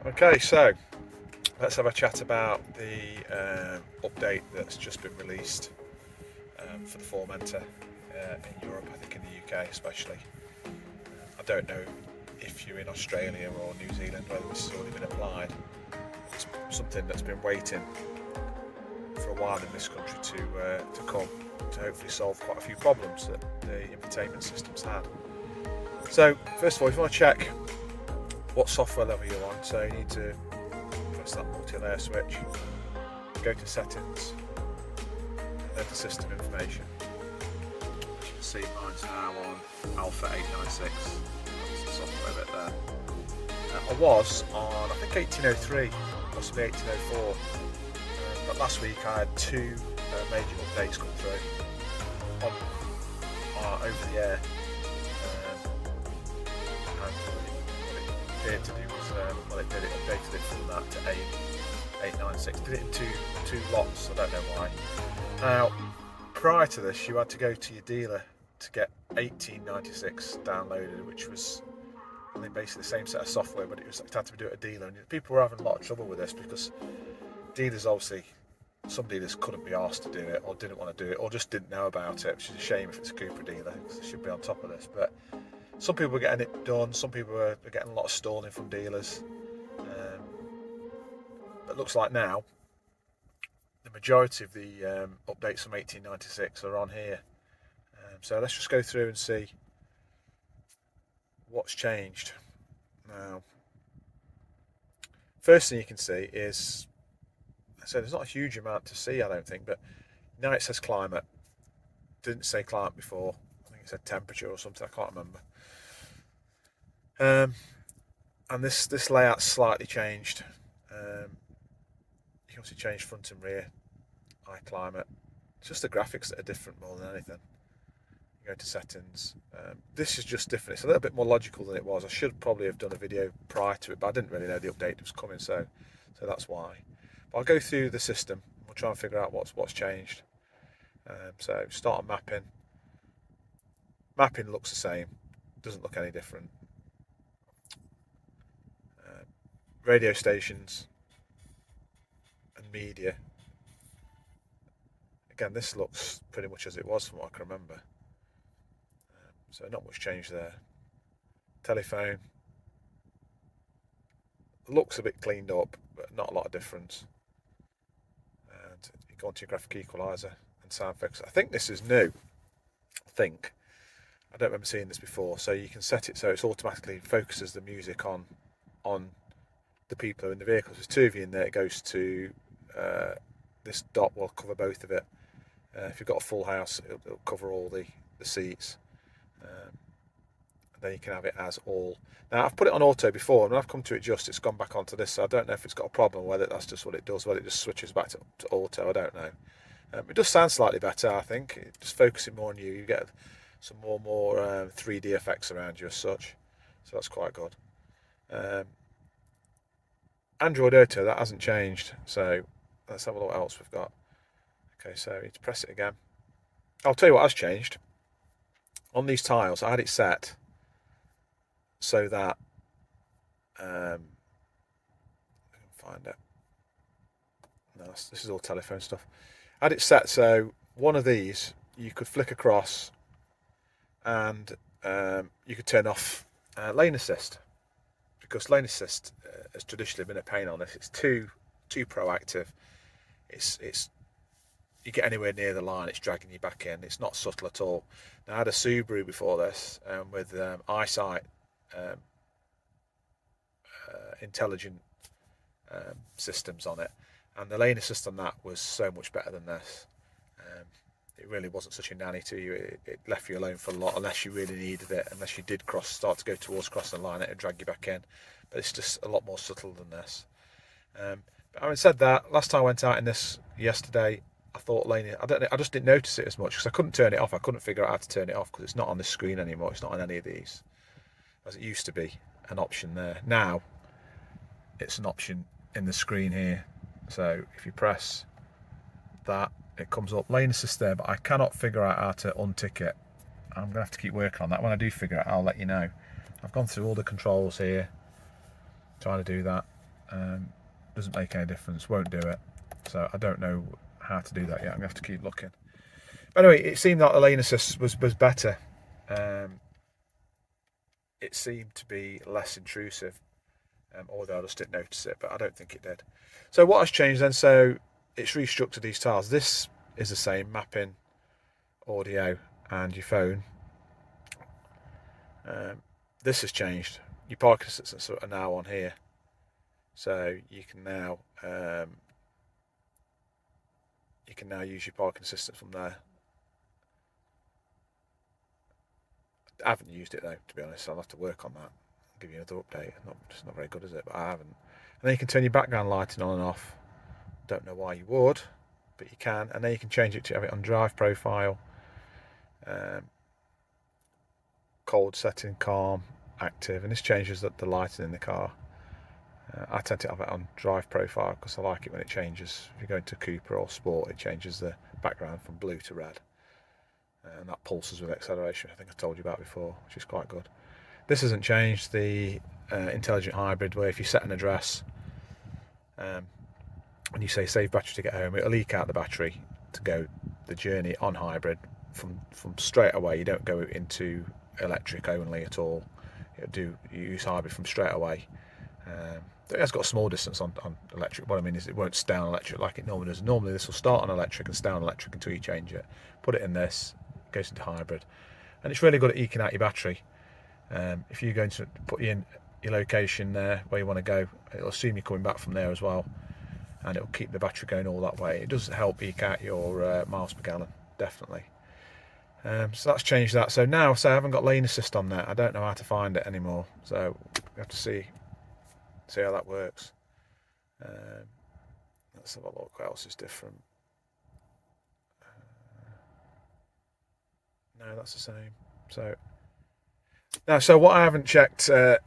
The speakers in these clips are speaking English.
Okay, so let's have a chat about the update that's just been released for the formentor in Europe, I think in the UK especially. I don't know if you're in Australia or New Zealand whether this has already been applied. It's something that's been waiting for a while in this country to come to hopefully solve quite a few problems that the infotainment systems had. So first of all, if you want to check what software level you're on, so you need to press that multi-layer switch, go to settings, and then to system information. As you can see, mine's now on Alpha 896. That's the software bit there. I was on, I think 1803, possibly 1804. But last week I had two major updates come through on over the air. And what it appeared to do was, it updated it from that to 896. Did it in two lots, I don't know why. Now, prior to this, you had to go to your dealer to get 1896 downloaded, which was, I think, basically the same set of software, but it had to do it at a dealer. And people were having a lot of trouble with this because dealers, obviously, some dealers couldn't be asked to do it, or didn't want to do it, or just didn't know about it, which is a shame if it's a Cooper dealer, because they should be on top of this. But some people were getting it done, some people were getting a lot of stalling from dealers. But it looks like now the majority of the updates from 1896 are on here. So let's just go through and see what's changed. Now, first thing you can see is, so there's not a huge amount to see, I don't think, but now it says climate. Didn't say climate before. I think it said temperature or something, I can't remember. And this layout's slightly changed. You can also change front and rear, eye climate. It's just the graphics that are different more than anything. You go to settings. This is just different. It's a little bit more logical than it was. I should probably have done a video prior to it, but I didn't really know the update was coming, so that's why. But I'll go through the system. We'll try and figure out what's changed. So start on mapping. Mapping looks the same. Doesn't look any different. Radio stations and media. Again, this looks pretty much as it was from what I can remember. So not much change there. Telephone. Looks a bit cleaned up, but not a lot of difference. And you go onto your graphic equalizer and sound effects. I think this is new. I don't remember seeing this before. So you can set it so it automatically focuses the music on the people who are in the vehicles. There's two of you in there. It goes to this dot will cover both of it. If you've got a full house, it'll cover all the seats. And then you can have it as all. Now, I've put it on auto before, and when I've come to adjust, it's gone back onto this. So I don't know if it's got a problem, whether that's just what it does, whether it just switches back to auto. I don't know. It does sound slightly better, I think. It just focusing more on you. You get some more 3D effects around you as such. So that's quite good. Android Auto, that hasn't changed. So let's have a look what else we've got. Okay, so you need to press it again. I'll tell you what has changed. On these tiles, I had it set so that I can find it. No, this is all telephone stuff. I had it set so one of these you could flick across, and you could turn off lane assist, because lane assist has traditionally been a pain on this. It's too proactive. It's you get anywhere near the line, it's dragging you back in. It's not subtle at all. Now, I had a Subaru before this with eyesight intelligent systems on it, and the lane assist on that was so much better than this. It really wasn't such a nanny to you. It left you alone for a lot, unless you really needed it. Unless you did start to go towards crossing the line, it would drag you back in. But it's just a lot more subtle than this. But having said that, last time I went out in this yesterday, I thought lane. I just didn't notice it as much because I couldn't turn it off. I couldn't figure out how to turn it off because it's not on this screen anymore. It's not on any of these, as it used to be an option there. Now it's an option in the screen here. So if you press that, it comes up lane assist there, but I cannot figure out how to untick it. I'm going to have to keep working on that. When I do figure it out, I'll let you know. I've gone through all the controls here, trying to do that. Doesn't make any difference, won't do it. So I don't know how to do that yet. I'm going to have to keep looking. But anyway, it seemed that the lane assist was better. It seemed to be less intrusive, although I just didn't notice it, but I don't think it did. So what has changed then? So it's restructured these tiles. This is the same, mapping, audio, and your phone. This has changed. Your parking assistants are now on here, so you can now use your parking assistant from there. I haven't used it though, to be honest. So I'll have to work on that. I'll give you another update. It's not very good, is it? But I haven't. And then you can turn your background lighting on and off. Don't know why you would, but you can. And then you can change it to have it on drive profile, cold setting, calm, active, and this changes the lighting in the car. I tend to have it on drive profile because I like it when it changes. If you go into Cooper or Sport, it changes the background from blue to red. And that pulses with acceleration, I think I told you about before, which is quite good. This hasn't changed, the intelligent hybrid, where if you set an address and you say save battery to get home, it'll leak out the battery to go the journey on hybrid from straight away. You don't go into electric only at all. You use hybrid from straight away. It has got a small distance on electric. What I mean is it won't stay on electric like it normally does. Normally this will start on electric and stay on electric until you change it. Put it in this, it goes into hybrid. And it's really good at eking out your battery. If you're going to put in your location there where you want to go, it'll assume you're coming back from there as well. And it'll keep the battery going all that way. It does help eke out your miles per gallon, definitely. So that's changed that. So now, I haven't got lane assist on there. I don't know how to find it anymore. So we have to see how that works. Let's have a look. What else is different? No, that's the same. So now, so what I haven't checked, the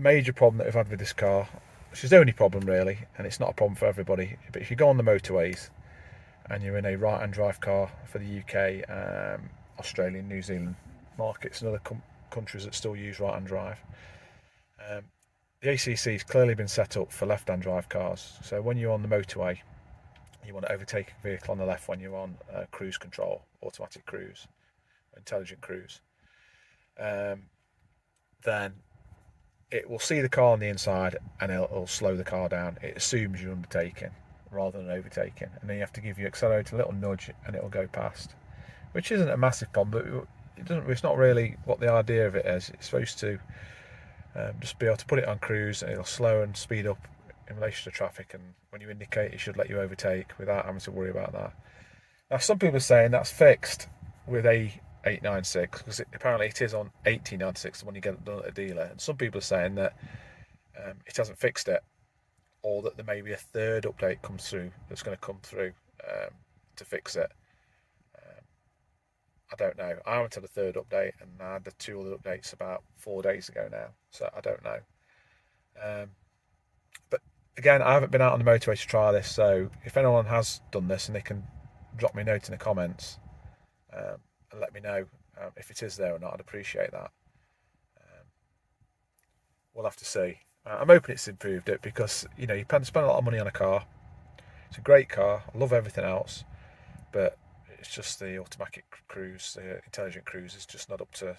major problem that we've had with this car, which is the only problem really, and it's not a problem for everybody, but if you go on the motorways and you're in a right-hand drive car for the UK, Australia, New Zealand markets and other countries that still use right-hand drive, the ACC has clearly been set up for left-hand drive cars. So when you're on the motorway, you want to overtake a vehicle on the left when you're on cruise control, automatic cruise, intelligent cruise. Then it will see the car on the inside and it'll slow the car down. It assumes you're undertaking rather than overtaking, and then you have to give your accelerator a little nudge and it'll go past, which isn't a massive problem, but it's not really what the idea of it is. It's supposed to just be able to put it on cruise and it'll slow and speed up in relation to traffic, and when you indicate, it should let you overtake without having to worry about that. Now some people are saying that's fixed with A896 because apparently it is on 1896, the one you get done at a dealer, and some people are saying that it hasn't fixed it, or that there may be a third update comes through that's going to come through to fix it. I don't know. I haven't had a third update, and I had the two other updates about 4 days ago now, so I don't know. But again, I haven't been out on the motorway to try this, so if anyone has done this, and they can drop me a note in the comments and let me know if it is there or not, I'd appreciate that. We'll have to see. I'm hoping it's improved it, because you spend a lot of money on a car. It's a great car. I love everything else, but it's just the automatic cruise, the intelligent cruise is just not up to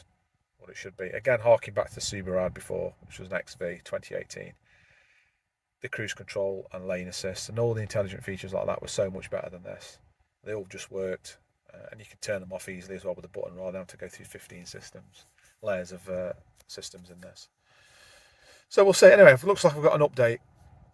what it should be. Again, harking back to the Subaru I had before, which was an XV 2018. The cruise control and lane assist and all the intelligent features like that were so much better than this. They all just worked, and you can turn them off easily as well with a button, rather than have to go through 15 layers of systems in this. So we'll see. Anyway, it looks like I've got an update.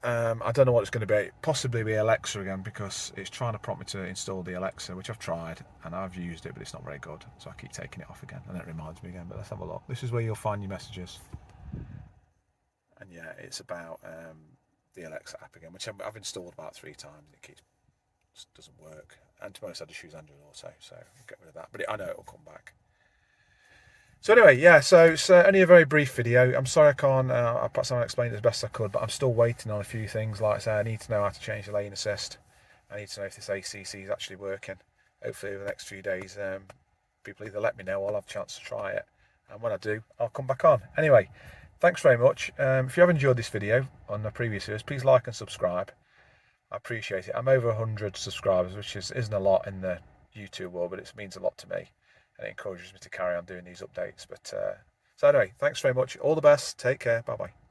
I don't know what it's going to be. Possibly be Alexa again, because it's trying to prompt me to install the Alexa, which I've tried and I've used it, but it's not very good. So I keep taking it off again, and it reminds me again. But let's have a look. This is where you'll find your messages. And yeah, it's about the Alexa app again, which I've installed about 3 times. It just doesn't work. And to be honest, I just use Android Auto, so I'll get rid of that. But I know it'll come back. So anyway, yeah, so it's only a very brief video. I'm sorry I can't, perhaps I haven't explained it as best I could, but I'm still waiting on a few things. Like I say, I need to know how to change the lane assist. I need to know if this ACC is actually working. Hopefully over the next few days, people either let me know or I'll have a chance to try it. And when I do, I'll come back on. Anyway, thanks very much. If you have enjoyed this video on the previous series, please like and subscribe. I appreciate it. I'm over 100 subscribers, which isn't a lot in the YouTube world, but it means a lot to me, and it encourages me to carry on doing these updates. But so anyway, thanks very much. All the best. Take care. Bye bye.